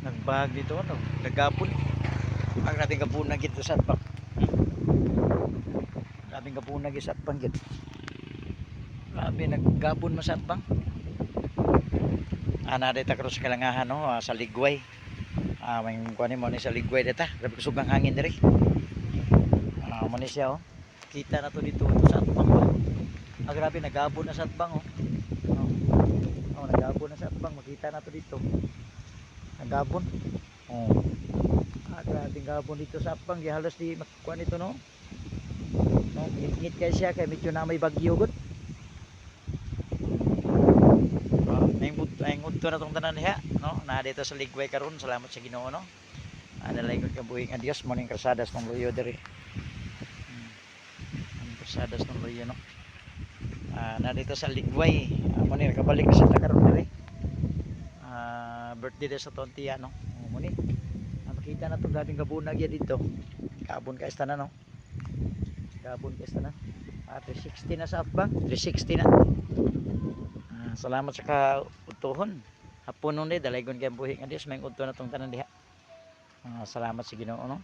Nagbahag dito ano, nagapon. Ang nating kapuna gid sa atbang. Nating kapuna gid sa atbang gid. Labi naggapon man sa atbang. Ana dita karon sa kalangahan no, sa Ligway. May kuan mo ni sa Ligway dita, grabe kusog ang hangin diri. Mo ni siya oh. Kita na to dito sa atbang ba. Grabe nagapon na sa atbang oh. Nagapon na sa atbang, makita na to dito. Nagapon. Oh. Grabe gapon dito sa atbang, di halos di makuha nito no. No, ngit kay siya kay medyo na may bagyo gud. Ay ngudto na tong tanan diha, no? Na dito sa Ligway karon, salamat sa Ginoo no. Nalaygod ka buhing adios mo ning krasadas ng luyo diri. Ang krasadas ng luyo no. Na dito sa Ligway, mo ni nakabalik sa ta karon diri. Birthday de sa Tontia no. Mo ni. Makita na to dating gabuna gyud dito. Kabon ka istana no. Gabon ka istana. 360 na sa atbang, 360 na. Salamat sa kautuhon. Hapon nun dalaygon kay buhi nga Dios may udto na tong tanan diha. Salamat sa Ginoo no.